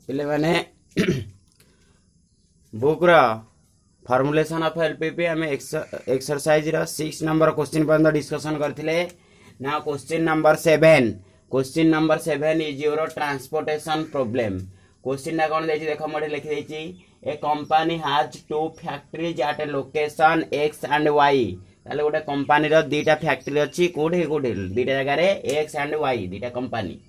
पिले माने बुक रो फॉर्मुलेशन ऑफ एलपीपी आम एक्सरसाइज रो 6 नंबर क्वेश्चन पर्यंत डिस्कशन करथिले। ना question number 7, question number 7 is your transportation problem. Question ना कोन देछि देखो मोठे लिखि देछि, a company has two factories at a location X and Y. ताले गोटे कंपनी रो दीटा फैक्ट्री अछि, कोठे कोठे दीटा जगह रे एक्स एंड वाई दीटा कंपनी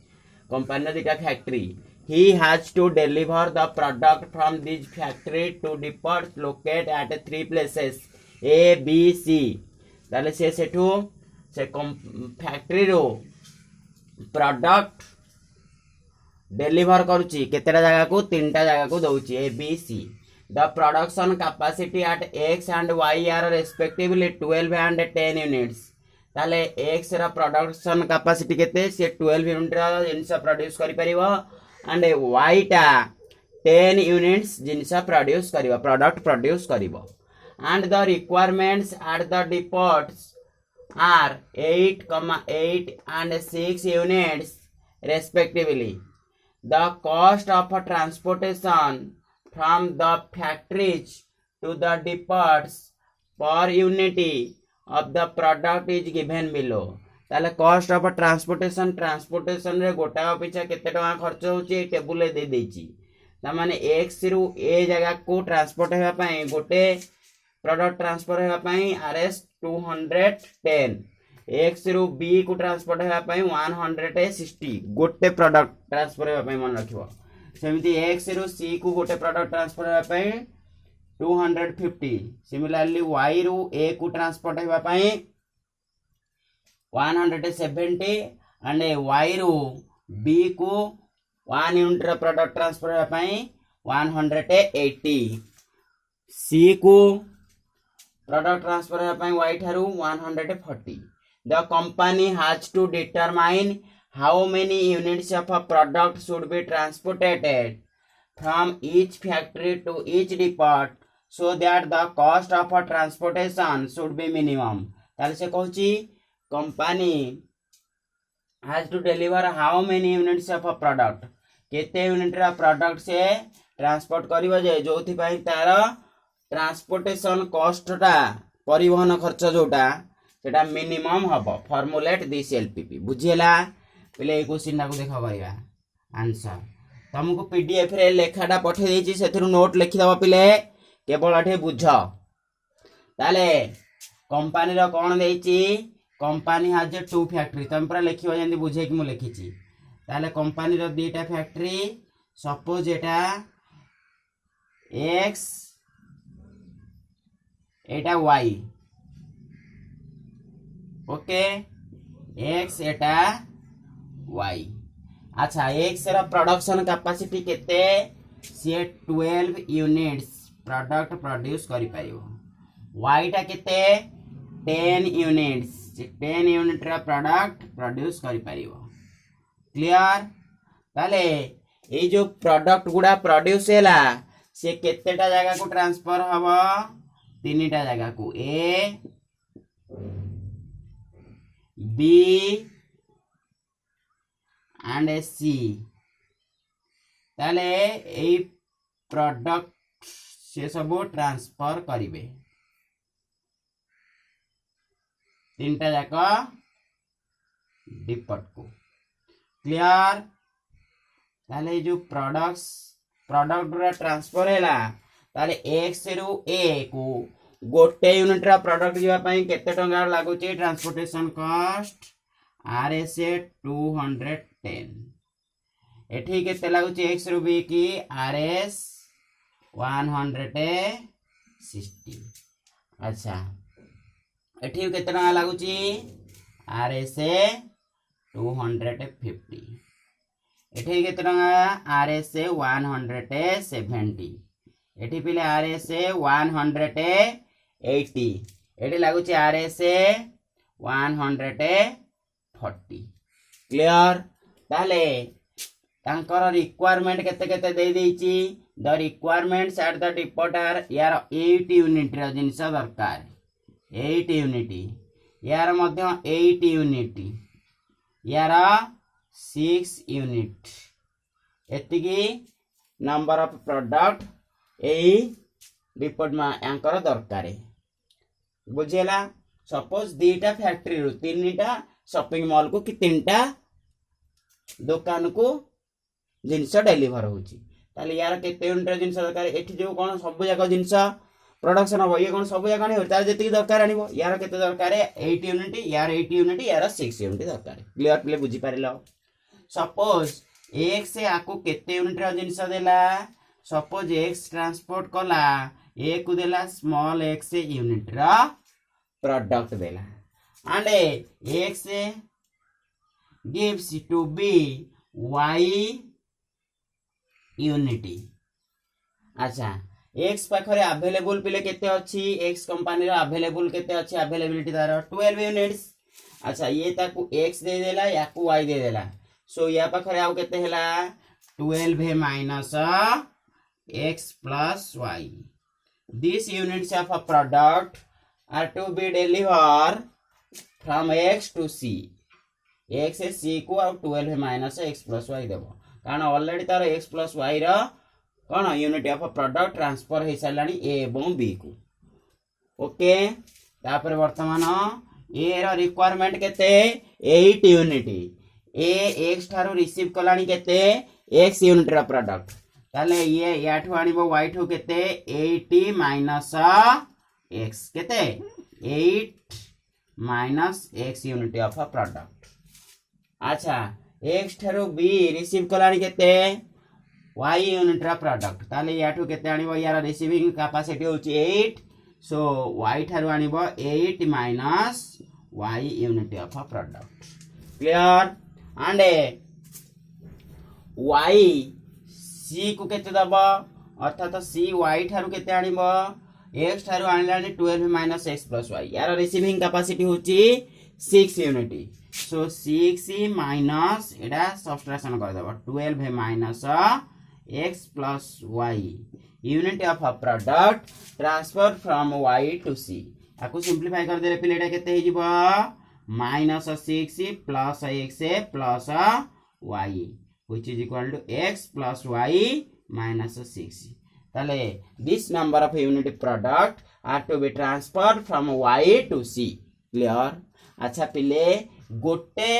रो दीटा factory. He has to deliver the product from this factory to depots located at 3 places A, B, C। ताले से सेठू से फैक्ट्री रो प्रोडक्ट डेलीवर करूची केतेटा जगह को 3टा जगह को दउची A, B, C। The production capacity at X and Y are respectively 12 and 10 units। ताले X रा प्रोडक्शन कैपेसिटी केते से 12 यूनिट रा जिनस प्रोड्यूस करि परिबो एंड Y टा 10 यूनिट्स जिनस प्रोड्यूस करिवो प्रोडक्ट प्रोड्यूस करिवो। And the requirements at the depots are 8,8 and 6 units respectively। The cost of transportation from the factories to the depots per unit of the product is given below। ताले cost of transportation रे गोटा पिछा केते टका खर्च होची table रे दे देची। ता माने एक्स रु ए जगह को ट्रांसपोर्ट हेबा पई गोटे प्रोडक्ट ट्रांसफर हेबा पई आरएस 210, एक्स रु बी को ट्रांसपोर्ट हेबा पई 160 गोटे प्रोडक्ट ट्रांसफर हेबा पई मन रखिबो। सेमिति एक्स रु सी को गोटे प्रोडक्ट ट्रांसफर हेबा पई 250। सिमिलरली वाई रु ए को ट्रांसपोर्ट हेबा पई 170 एंड वाई रु बी को 1 यूनिट रा प्रोडक्ट ट्रांसफर हेबा पई 180। सी को प्रोडक्ट ट्रांसफर हेबा पई वाई थारु 140। The company has to determine how many units of a product should be transported from each factory to each depot so that the cost of a transportation should be minimum। ताले से कहूची company has to deliver how many units of a product केते unit रा product से transport करिवो जे जोथि पई तार transportation cost टा परिवहन खर्च जोटा सेटा मिनिमम हबो। फॉर्मुलेट दिस एलपीपी बुझियला पहिले ए क्वेश्चन ना को देखा करिया आंसर। तुमको पीडीएफ रे लेखाटा पठे देछि सेथरु नोट लिखि दबो पिले केवल अठे बुझ। ताले कंपनी रो कोन देछि, कंपनी हैज टू फैक्ट्री तुम पर लिखिबो जेंति बुझे कि मु लिखिछि। ताले कंपनी रो दीटा फैक्ट्री सपोज एटा x iota y okay x iota y. अच्छा एक्स रा प्रोडक्शन कैपेसिटी केते से 12 यूनिट्स प्रोडक्ट प्रोड्यूस करि पाइबो। वाई टा केते 10 यूनिट्स 10 यूनिट रा प्रोडक्ट प्रोड्यूस करि पाइबो। क्लियर। ताले ए जो प्रोडक्ट गुडा प्रोड्यूस हैला से केतेटा जगह को ट्रांसफर हबो, तीनटा जगह को ए बी एंड सी। ताले ए प्रोडक्ट से सब ट्रांसफर करिवे तीनटा जाका डिपोट को। क्लियर। ताले जो प्रोडक्ट रा ट्रांसफर हैला ताले एक्स रु ए को गोटे यूनिट रा प्रोडक्ट जीवा पई केते टंका लागुची ट्रांसपोर्टेशन कॉस्ट आरएस 210। एठी केते लागुची एक्स रु बी की आरएस 160। अच्छा एठी केते टंका लागुची आरएस 250। एठी केते टंका आरएस 170। एठी पिले आरएस 180। एठी लागुची आरएस 140। क्लियर। ताले तांकर रिक्वायरमेंट केते केते दे देछि। The requirements at the depot are यार 8 यूनिट रा जिंस दरकार 8 यूनिट यार मध्य 8 यूनिट यार 6 यूनिट एतिकी नंबर ऑफ प्रोडक्ट यही रिपोर्ट में यांकर दरकार बुझेला। सपोज दीटा फैक्ट्री रु तीनटा शॉपिंग मॉल को कि तीनटा दुकान को जिनस डेलीवर होची ताले यार केते यूनिट जिनस दरकार एठी जो कोन सब जाक जिनस प्रोडक्शन हो ये कोन सब जाक आनी हो तार जति दरकार आनिबो यार केते दरकार 8 यूनिट यार 6 यूनिट दरकार क्लियर प्ले बुझी पारिलो। सपोज x से आकु केते यूनिट रा जिनस देला सपोज x ट्रांसपोर्ट कला a को देला स्मॉल x यूनिट रा प्रोडक्ट देला and x gives to b y unity. अच्छा x पाखरे अवेलेबल पिले केते अछि x कंपनी रा अवेलेबल केते अछि अवेलेबिलिटी तार 12 यूनिट्स। अच्छा ये ताकू x दे देला याकू y दे देला सो या पाखरे आउ केते हैला 12 है minus x plus y। This units of a product are to be deliver from x to c x से c को आ 12 है माइनस x प्लस y देबो कारण ऑलरेडी तार x प्लस y रा कोन यूनिट ऑफ प्रोडक्ट ट्रांसफर हो सारानी a एवं b को ओके। तापर वर्तमान a रा रिक्वायरमेंट केते 8 यूनिट a x थारो रिसीव कलानी केते x यूनिट रा प्रोडक्ट ताले ये याठो आनिबो y ठो केते 80 माइनस x केते 8 minus x unit of product. अच्छा x थारो b रिसीव कलानी केते y यूनिट रा प्रोडक्ट ताले याठो केते आनिबो यार रिसीविंग कैपेसिटी होची 8 सो y थारो आनिबो 8 minus y unit of product clear. And y c को केते दबा अर्थात c y थारो केते आनिबो x थारो आनिलानी 12 माइनस x प्लस y यार रिसीविंग कैपेसिटी होची 6 यूनिट सो 6 माइनस एडा सब्ट्रैक्शन कर देबो 12 है minus x plus y unit of a product transfer from y to c आकु सिंपलीफाई कर देले पिलेटा केते हे जिवो minus 6 plus x plus y which is equal to x plus y minus 6 ताले this number of unit product are to be transferred from y to c clear. अच्छा पिले गोटे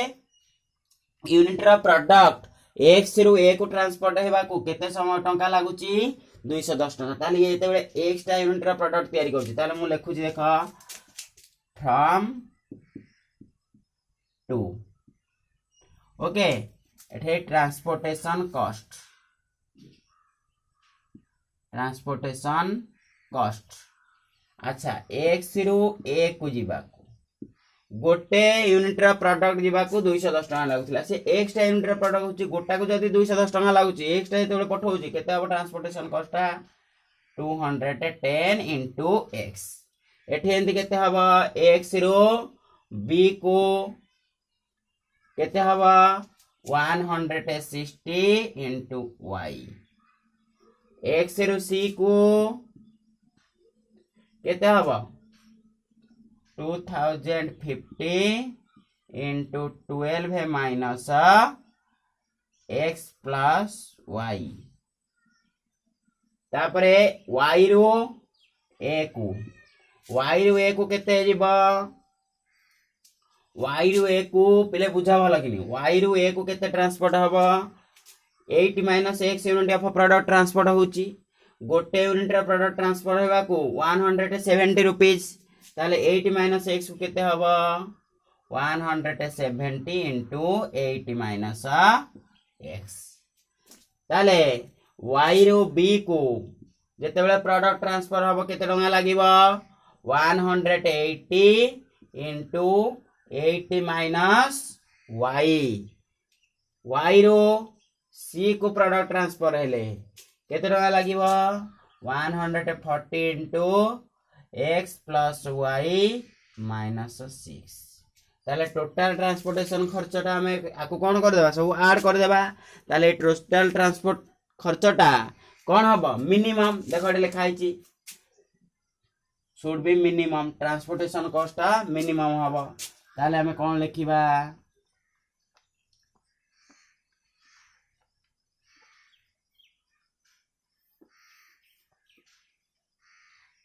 यूनिट रा प्रोडक्ट x रु a को transport हेबा को केते समय टंका लागुची 210 टका ताले ये जेते बेले x टा यूनिट रा प्रोडक्ट तयारी करछि ताले मु लेखुछि देखो फ्रॉम टू ओके एठे ट्रांसपोर्टेशन कॉस्ट। अच्छा x रु a को जीवा गोटे यूनिट रा प्रोडक्ट जीवा को 210 टका लागुथिला से x टा यूनिट रा प्रोडक्ट होची गोटा को जदी 210 टका लागुची x टा जेते पठौची केते अब ट्रांसपोर्टेशन कॉस्ट 210 इनटू x एठी एंती केते हबा x रु b को केते हबा 160 इनटू y x रु c को केते हबा 2050 into 12 है माइनस x प्लस y तापरे y रो a को केते जीवा y रो a को पहले बुझा भला कि y रो a को केते ट्रांसपोर्ट हबा 8 minus x unit of product transport होची गोटे यूनिट रा प्रोडक्ट ट्रांसपोर्ट हेबा को 170 रुपीस ताले 8 माइनस x को केते हबा 170 इनटू 8 माइनस x ताले y रो b को जेते बेले प्रोडक्ट ट्रांसफर हबो केते टंगा लागिबो 180 इनटू 80 माइनस y रो c को प्रोडक्ट ट्रांसफर हेले केते टंगा लागिबो 140 into x plus y minus 6 ताले टोटल ट्रांसपोर्टेशन खर्चटा हमें आकु कोन कर देबा सब ऐड कर देबा ताले टोटल ट्रांसपोर्ट खर्चटा कोन हबो मिनिमम देखो एटे लिखा हिची should be minimum transportation cost minimum हबो ताले हमें कोन लिखिबा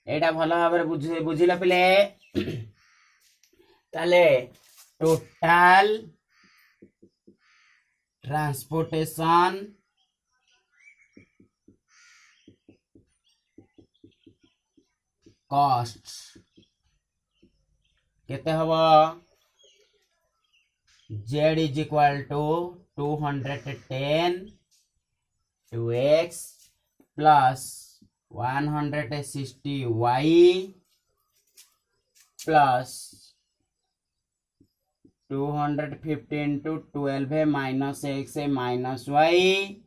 एटा भल भाव बुझिल पिले ताले टोटाल ट्रांसपोर्टेशन कॉस्ट केते हवा z is equal to 210 2x plus 160y plus 215 to 12 minus x minus y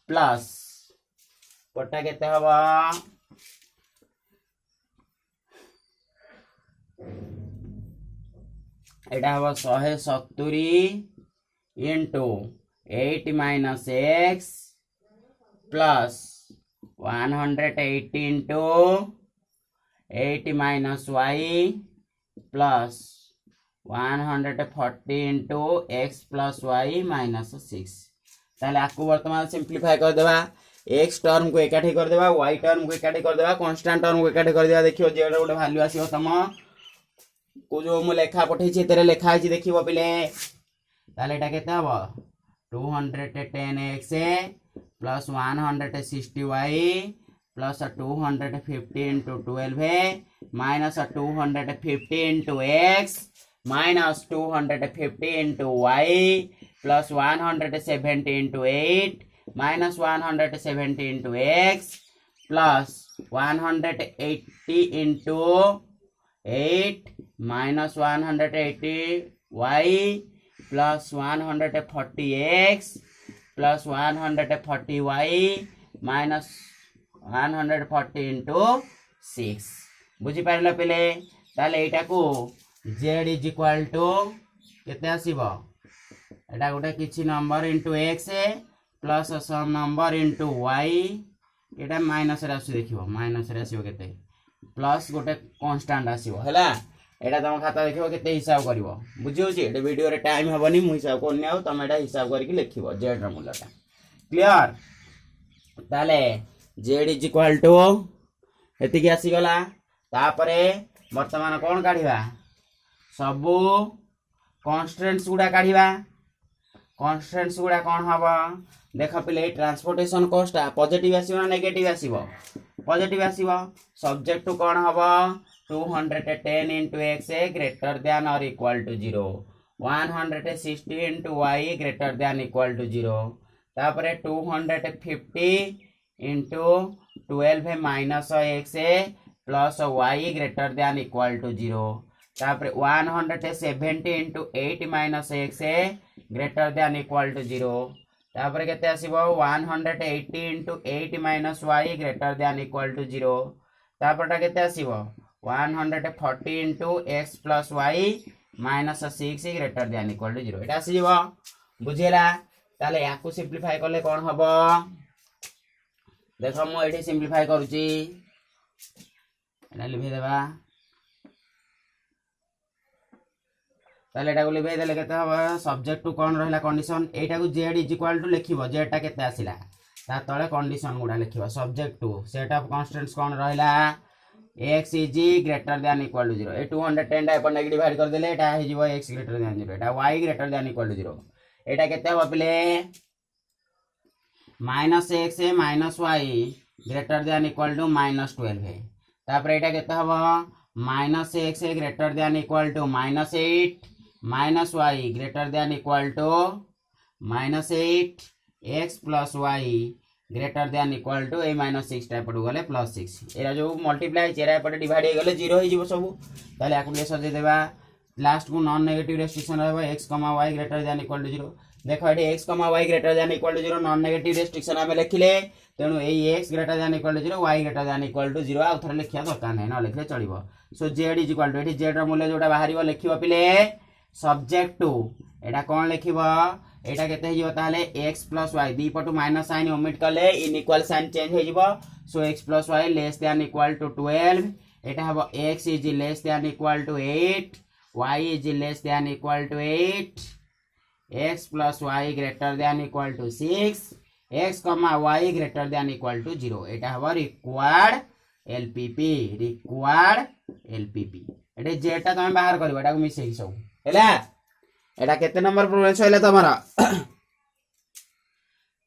plus Kota केते हवा एटा हवा 170 into 8 minus x plus 180 into 8 minus y plus 140 into x plus y minus 6 ताले आपको वर्तमान सिंप्लीफाई कर देबा x टर्म को एकाठी कर देबा y टर्म को एकाठी कर देबा कांस्टेंट टर्म को एकाठी कर देबा देखियो जे गोटे वैल्यू आसीयो तम को जो मु लेखा पठै छी तेरे लेखा आछि देखिबो पिले ताले एटा केते हबो 210x plus 160y plus 250 into 12 minus 250 into x minus 250 into y plus 170 into 8 minus 170 into x plus 180 into 8 minus 180 y plus 140x plus 140 y minus 140 into 6 बुझी पारल पिले ताले एटा को z is equal to केते आसीबो एटा गोटे किछि नंबर इनटू x प्लस सम number into y एटा minus रे आसी देखिबो माइनस रे आसीबो केते प्लस गोटे कांस्टेंट आसीबो हैला एटा तुम खाता देखिबो केते हिसाब करिवो बुझियो छी एटा वीडियो रे टाइम हबनी मु हिसाब कोनी आउ तुम एटा हिसाब करके लिखिबो z र मूल्यटा क्लियर ताले z is equal to एति के आसी गला तापरे वर्तमान कोन काढिबा सबु कांस्टेंट्स गुडा काढिबा कांस्टेंट्स गुडा कोन हबो देख पिले ट्रांसपोर्टेशन कॉस्ट पॉजिटिव आसीबो ना नेगेटिव आसीबो पॉजिटिव आसीबो सब्जेक्ट टू कोन हबो 210 into x greater than or equal to 0 160 into y greater than equal to 0 तापरे 250 into 12 minus x plus y greater than equal to 0 तापरे 170 into 8 minus x greater than equal to 0 तापरे केते आसीबो 180 into 8 minus y greater than equal to 0 तापरटा केते आसीबो 140 into x plus y minus 6 greater than equal to 0 एटा आसी जीवो बुझिला ताले याकू simplify करले कोन हबो देखो मु एठी सिंप्लीफाई करूची एटा लिखि देबा ताले एटा को लिखि देले केते हबो सब्जेक्ट टू कोन रहला कंडीशन एटा को z is equal to लिखिबो z टा केते आसिला ता तळे कंडीशन गुडा लिखिबो subject to set of constants कोन रहला x is greater than equal to 0 ए 210 टा अपन नेगेटिव डिवाइड कर देले एटा हे जीवो x greater than 0 Etah y greater than equal to 0 एटा केते हो पले minus x minus y greater than equal to minus 12 है तापर एटा केते हो minus x greater than equal to minus 8 minus y greater than equal to minus 8 x plus y greater than equal to ए minus 6 टा पड़ गले plus 6 एरा जो मल्टीप्लाई चेरा पटे डिवाइड हो गले 0 हो जीवो सब ताले आकु ले सजे देबा लास्ट को नॉन नेगेटिव रेस्ट्रिक्शन रहबो x, y greater than equal to 0 देखो एठी x, y greater than equal to 0 non negative restriction आमे लिखिले तेनु ए x greater than equal to 0 y greater than equal to 0 आ थरे लिखिया दरकार नै न लिखले चलिबो so z is equal to एठी z र मूल्य जोटा बाहरिबो लिखिबो पिले सब्जेक्ट टू एटा कोन लिखिबो एटा केते हिजो ताले x plus y दी पटु माइनस साइन ओमिट करले इनइक्वल साइन चेंज हो जिवो so x plus y less than equal to 12 एटा हबो x is less than equal to 8 y is less than equal to 8 x plus y greater than equal to 6 x, y greater than equal to 0 एटा हबो required LPP required LPP एटे जेटा तुम बाहर कर एटा मिसे सब हैला एटा केते नंबर प्रोब्लेम सइला तमरा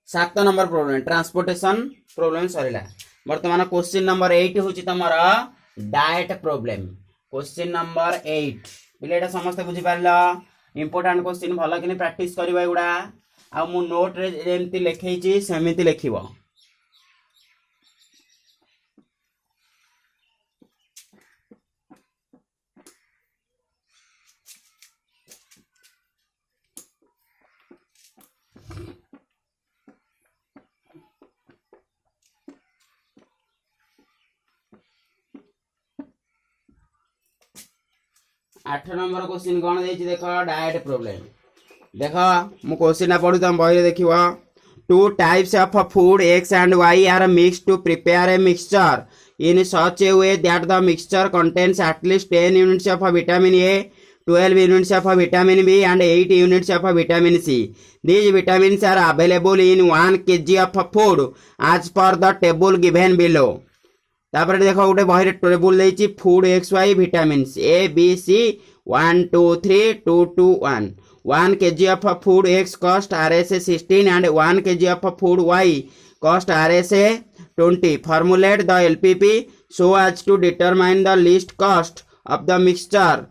7 नंबर प्रोब्लेम ट्रांसपोर्टेशन प्रोब्लेम सरिला वर्तमान क्वेश्चन नंबर 8 होची तमरा डाइट प्रोब्लेम क्वेश्चन नंबर 8 बिले एटा समस्त बुझी पारला इंपोर्टेंट क्वेश्चन भलो कि प्रैक्टिस करबा एगुडा आ मु नोट रे जेमति लिखैची सेमिति लिखिबो 8 नंबर क्वेश्चन कौन देछि देखो डाइट प्रोब्लेम देखो मु क्वेश्चन पढ़ू तुम बही देखिबो two types of food X and Y are mixed to prepare a mixture in such a way that the mixture contains at least 10 units of vitamin A, 12 units of vitamin B and 8 units of vitamin C. These vitamins are available in 1 kg of food as per the table given below. तापर देखो गोटे बही table देछि food X Y vitamins A B C 1 2 3 2 2 1 1 kg of food x cost RSA 16 and 1 kg of food y cost RSA 20. Formulate the LPP so as to determine the least cost of the mixture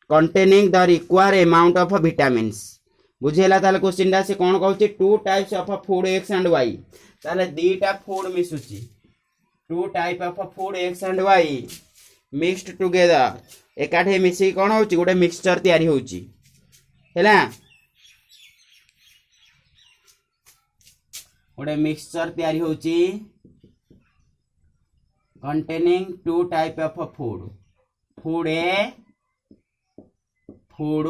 containing the required amount of vitamins. बुझेला ताले question दा से कोन कहउची two types of food X and Y ताले दीटा food मिसुची two type of food X and Y mixed together एकाठे मिसी कोन होची गोटे मिक्सचर तयारी होची हैला गोटे मिक्सचर तयारी होची containing two type of food food A food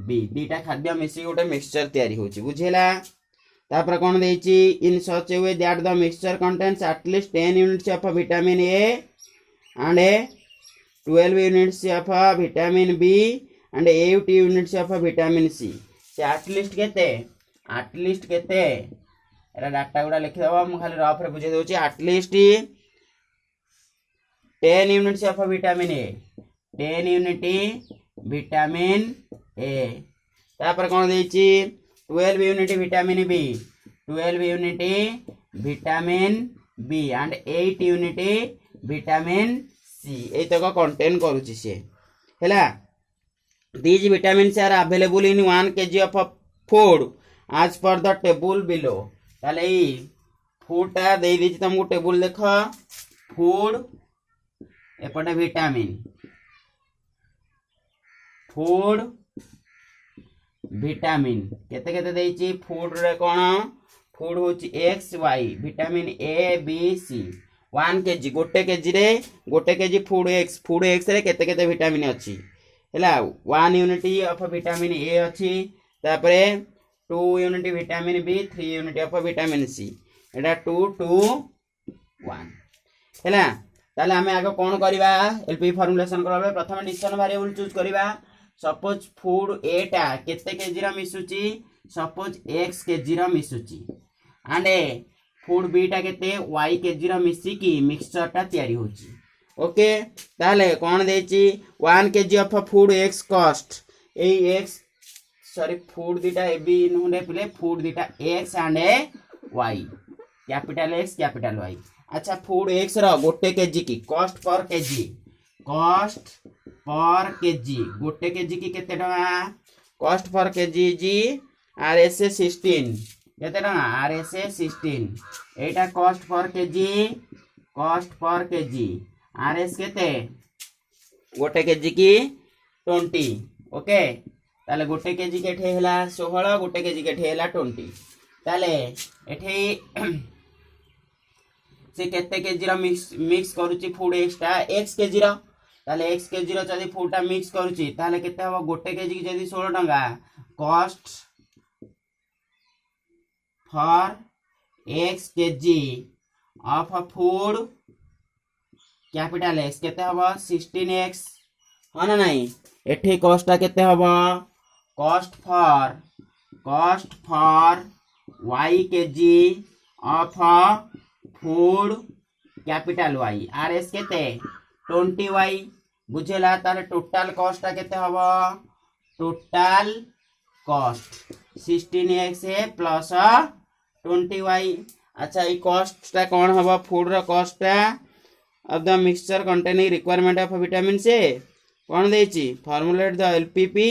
B दीटा खाद्य मिसी गोटे मिक्सचर तयारी होची बुझेला तापर कोन देछि इन सच ए way that the mixture contains at least 10 units of vitamin A and 12 units of vitamin B and 8 units of vitamin सी से एट लीस्ट केते एरा डाटा गुडा लिखि दबा हम खाली रफ रे बुझे दोची at least 10 units of vitamin A 10 unit vitamin A तापर कोन देछि 12 unit vitamin B 12 unit vitamin B and 8 unit vitamin C ए तक कंटेन करूची से हैला these vitamins are available in 1 kg of food as per the table below ताले ई food ता दे दिछि तुमको टेबल देखो फूड एपटे विटामिन फूड विटामिन केते केते देछि फूड रे कोन फूड होछि X Y vitamin A B C 1 kg गोटे केजी फूड एक्स रे केते केते विटामिन अछि हैला 1 यूनिट ऑफ विटामिन ए अछि तापरे 2 unit vitamin B 3 unit of vitamin C एटा 2 2 1 हैला ताले हमें आगे कोन करबा एलपी फॉर्मुलेशन करबा प्रथम डिसिजन वेरिएबल चूज करबा सपोज फूड ए टा केते केजी रा मिसुची सपोज x केजी रा मिसुची एंड फूड बी टा केते y केजी रा मिसी की मिक्सचर टा तयारी होची ओके ताले कोन देची 1 kg of food x cost A x sorry food दीटा ए बी नहुने पिले फूड दीटा x and y capital x capital y अच्छा फूड x रा गोटे केजी की कॉस्ट पर केजी गोटे केजी की केते टका कॉस्ट पर केजी जी RSA 16 केते टका RSA 16 एटा कॉस्ट पर केजी RS केते गोटे केजी की 20 ओके ताले गोटे केजी के ठे हला 16 गोटे केजी के ठे हला 20 ताले एठे से केते केजी रा मिक्स करूची फूड एक्स्ट्रा x केजी रा ताले x केजी रा जदी फूड टा मिक्स करूची ताले केते हो गोटे केजी की जदी 16 टका cost for x KG of food capital x केते हो 16x हां ना नहीं एठी कॉस्ट टा केते हो cost for y KG of food capital Y R S केते 20 वाई बुझेला ताले टोटल कॉस्ट केते हबो total cost 16x plus 20 Y. अच्छा ये कॉस्ट टा कौन हबो फूड रो कॉस्ट टा of the mixture containing requirement of vitamin C कौन देछि formulate the LPP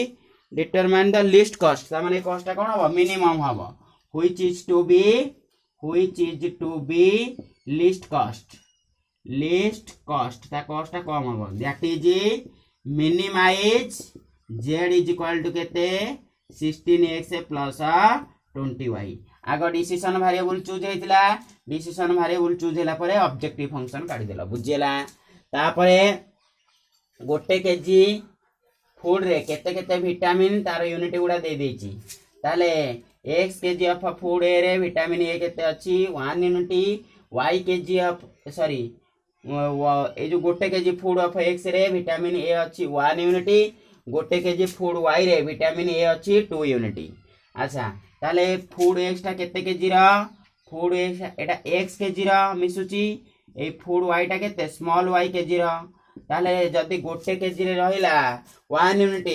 determine the least cost माने कॉस्ट टा कौन हबो मिनिमम हबो which is to be least cost ता कॉस्ट टा कम हबो that is minimize z is equal to केते 16x प्लस 20y आग डिसिशन वेरिएबल चूज हेतिला डिसिशन वेरिएबल चूज होला परे ऑब्जेक्टिव फंक्शन काढी देला बुझियला तापरे गोटे केजी फूड रे केते केते विटामिन तार यूनिट गुडा दे देछि ताले x KG of food A रे विटामिन ए केते अछि 1 unit y KG of sorry ए जो गोटे केजी फूड ऑफ x रे विटामिन ए अछि 1 यूनिट गोटे केजी फूड y रे विटामिन ए अछि 2 यूनिट। अच्छा ताले फूड x टा केते केजी रा फूड x एटा x केजी रा मिसुची ए फूड y टा केते स्मॉल y केजी रा ताले जदी गोटे केजी रे रहिला 1 यूनिट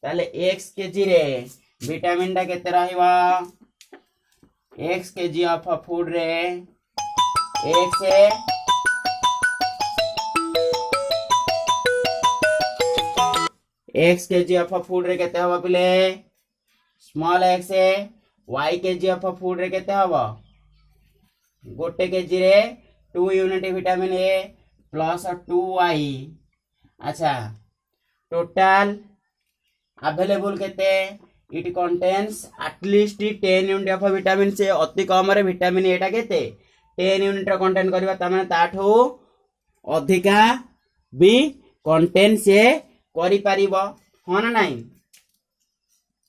ताले x केजी रे विटामिन टा केते रहिबा x केजी ऑफ फूड रे x x KG of food रे केते हबा पिले small x y KG of food रे केते हबा गोटे केजी रे 2 unit vitamin A plus 2y। अच्छा टोटल अवेलेबल केते it contains at least 10 unit of vitamin C अति कम रे विटामिन ए टा केते 10 यूनिट रो कंटेंट करबा त माने ताठो अधिका भी कंटेंट से करि परिबो हो ना नहीं।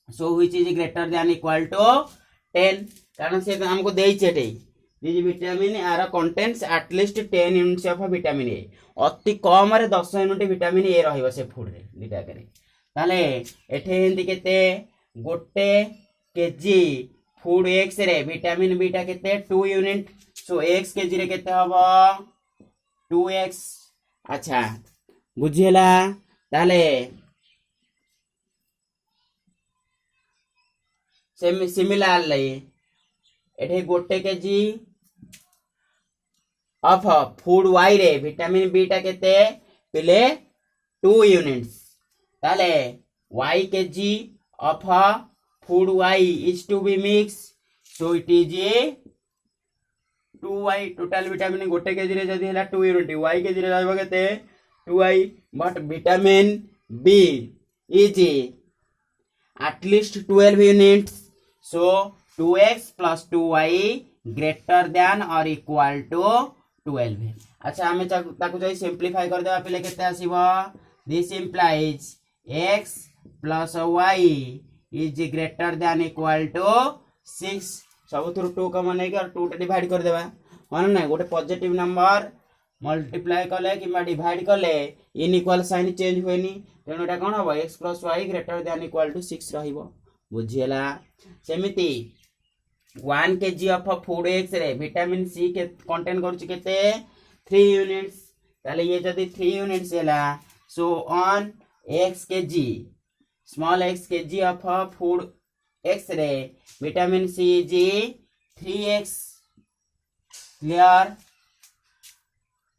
So which is greater than equal to 10 कारण से हमको देई छेटे this vitamin are contains at least 10 units of vitamin A अति कम रे 10 यूनिट विटामिन ए रहइबो से फूड रे दिटा करे ताले एठे हिंदी केते गोटे केजी फूड x रे विटामिन बी टा केते 2 यूनिट सो x केजी रे केते हबो 2x। अच्छा बुझियला ताले सिमिलर लाई एठे गोटे केजी ऑफ फूड y रे विटामिन बी टा केते पिले 2 यूनिट्स ताले y KG of food y is to be mix so it is 2y total vitamin गोटे केजी रे जदी हला 2 यूनिट y केजी रे रहबो केते 2y but vitamin b is at least 12 units so 2x plus 2y greater than or equal to 12। अच्छा हमें ताकू जाई सिंपलीफाई कर देबा पहिले केते आसीबो this implies x plus y is greater than equal to 6 सब थ्रू 2 कॉमन है और 2 टे डिवाइड कर देबा माने ना गोटे पॉजिटिव नंबर मल्टीप्लाई कले कि डिवाइड कले इनइक्वल साइन चेंज होएनी तेणु एटा कोन हबो x plus y greater than equal to 6 रहिबो बुझियला। सेमिति 1 kg ऑफ फूड x रे विटामिन सी के कंटेन करछि केते 3 यूनिट्स ताले ये जदी 3 यूनिट्स हैला so on x kg small x kg of food x रे vitamin C is 3x clear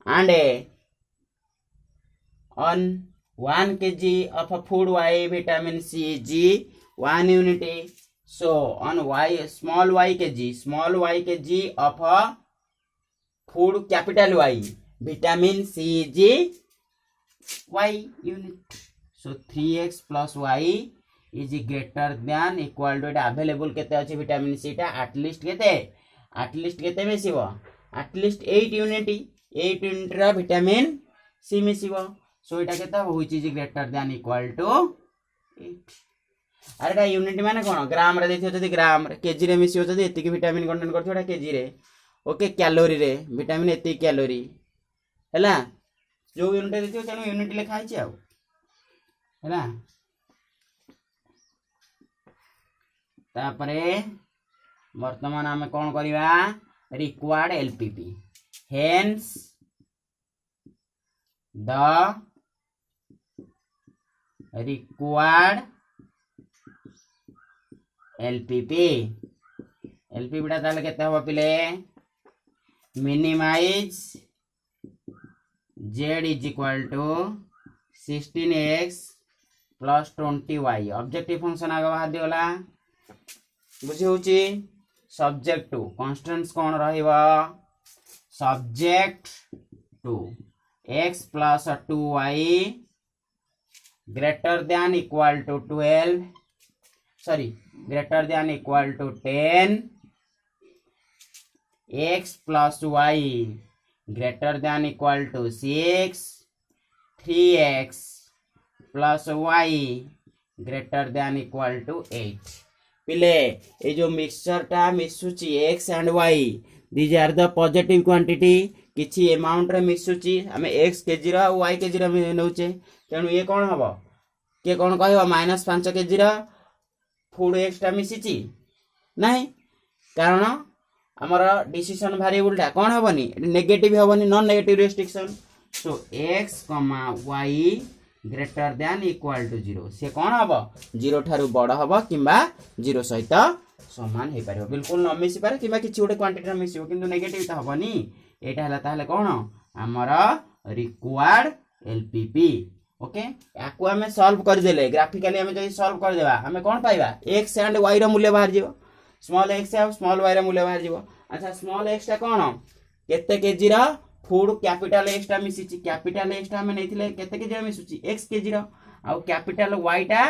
and on 1 kg of food y vitamin C is 1 unit so on y small y kg of food capital Y vitamin C is y unit so 3x plus y is greater than equal to available केते अछि vitamin C टा at least केते मिसिबो at least 8 unit 8 unit रा vitamin C मिसिबो so एटा केता which is greater than equal to 8। अरे एटा यूनिट माने कोन ग्राम रे देखियो जदी ग्राम रे केजी रे मिसियो जदी एतिकी विटामिन कंटेंट करथो एटा केजी रे ओके कैलोरी रे विटामिन एति कैलोरी हैला जो यूनिट देखियो चलो यूनिट लिखाइ छै आ हैला तापरे वर्तमान हमें कोन करिवा required LPP hence the required LPP LPP ताले केते हबो पिले minimize z is equal to 16x plus 20y objective function आगे बाहर दिगला बुझी होची सब्जेक्ट टू कांस्टेंट्स कोन रहइबा subject to x plus 2y greater than equal to 12 sorry greater than equal to 10 x plus y greater than equal to 6 3x plus y greater than equal to 8 पिले ये जो mixture टा मिसुची x and y these are the positive quantity किछि amount रे मिसुची हमें x केजी रा y केजी रा नउचे तेनु ये कोन हबो के कोन कहबो -5 केजी रा फूड x टा मिसिची नहीं कारण हमर डिसीजन वेरिएबल टा कोन हबनी नेगेटिव हबनी non negative restriction so x, y greater than equal to 0 से कोन हबो 0 ठारू बड़ हबो किबा 0 सहित समान हे पारिबो बिल्कुल न मिसि पारे किबा किछि ओटे क्वांटिटी रा मिसिबो किंतु नेगेटिव त हबनी एटा हला ताले कोन हमर रिक्वायर्ड एलपीपी ओके याकू हमें सॉल्व कर देले ग्राफिकली हमें जई सॉल्व कर देबा हमें कोन पाइबा x एंड y रा मूल्य बाहर जीवो स्मॉल x और स्मॉल y रा मूल्य बाहर जीवो अच्छा स्मॉल x टा कोन केते केजी रा फूड कैपिटल x टा मिसिची कैपिटल x टा हमें नैथिले केते केजी रा मिसुची x केजी रा आ कैपिटल y टा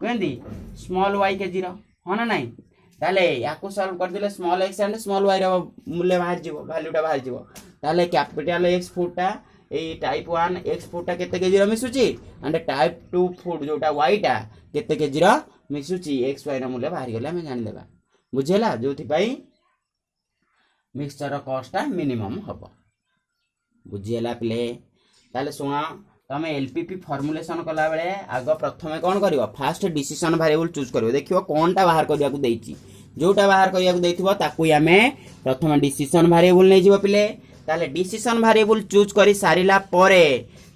केंदी स्मॉल y केजी रा हो ना नहीं ताले याकू सॉल्व कर देले small x and small y रा मूल्य बाहर जीवो वैल्यू टा बाहर जीवो ताले कैपिटल x फूड टा ए टाइप 1 x फूड टा केते केजी रा मिसुची एंड टाइप 2 फूड जोटा y टा केते केजी रा मिसुची x y रा मूल्य बाहर गेले हमें जान लेबा बुझेला जोथि पई मिक्सचर कॉस्ट टा मिनिमम हबो बुझिएला पिले ताले सुना तमे एलपीपी फॉर्मुलेशन कला बेले आग प्रथमे कोन करिवो फास्ट डिसीजन वेरिएबल चूज करिवो देखिवो कोनटा बाहर करिया को देइची जोटा बाहर करिया को देइथिबो ताकू हमें प्रथमे डिसीजन वेरिएबल नै जिवो पिले ताले डिसीजन वेरिएबल चूज करि सारिला परे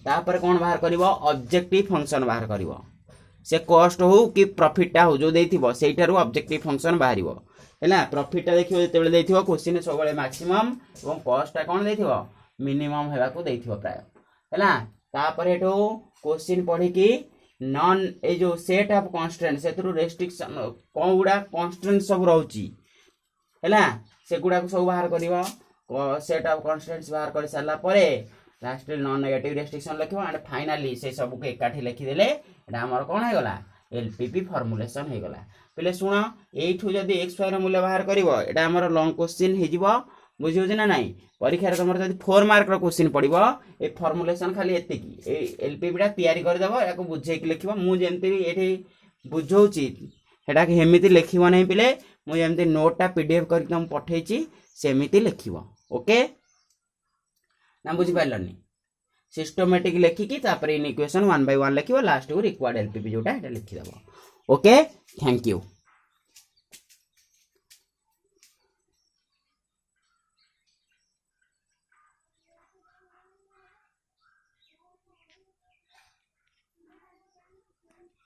तापर कोन बाहर करिवो ऑब्जेक्टिव फंक्शन बाहर करिवो से कॉस्ट हो कि प्रॉफिट टा हो जो देइथिबो सेइटारु ऑब्जेक्टिव फंक्शन बाहरिवो हैला प्रॉफिट टा देखिवो जेतेबेले देइथिबो क्वेश्चन सब बेले मैक्सिमम एवं कॉस्ट टा कोन देइथिबो मिनिमम हेबा को देइथिबो प्राय हैला तापर हेठो क्वेश्चन पढी कि नॉन ए जो सेट ऑफ कांस्टेंट सेतरु रेस्ट्रिक्शन कोउडा कांस्टेंट सब रहउची हैला से गुडा को सब बाहर करिवो सेट ऑफ कांस्टेंट्स बाहर कर साला परे लास्ट नॉन नेगेटिव रेस्ट्रिक्शन लिखिबो एंड फाइनली से सब को एकाठी लिखि देले एटा हमर कोन हे गला एलपीपी फॉर्मुलेशन हे गला पहिले सुनो एठू जदी x y रा मूल्य बाहर करिवो एटा हमर लॉन्ग क्वेश्चन हे जिवो बुझियो जे ना नाही परीक्षा रे तमर जदी 4 मार्क रो क्वेश्चन पडिवो ए फॉर्मुलेशन खाली एते की ए एलपीपी टा तयारी कर देबो याको बुझे कि लिखिबो मु जेमति एठी बुझौची हेडा के हेमिति लिखिबो नै पिले मु जेमति नोट टा पीडीएफ कर के हम पठैची सेमिति लिखिबो ओके ना बुझी पाइलनी सिस्टमैटिक लिखिकी तापर इन इक्वेशन 1 by 1 लिखिबो लास्ट को रिक्वायर्ड एलपीपी जोटा एटा लिखि देबो ओके थैंक यू।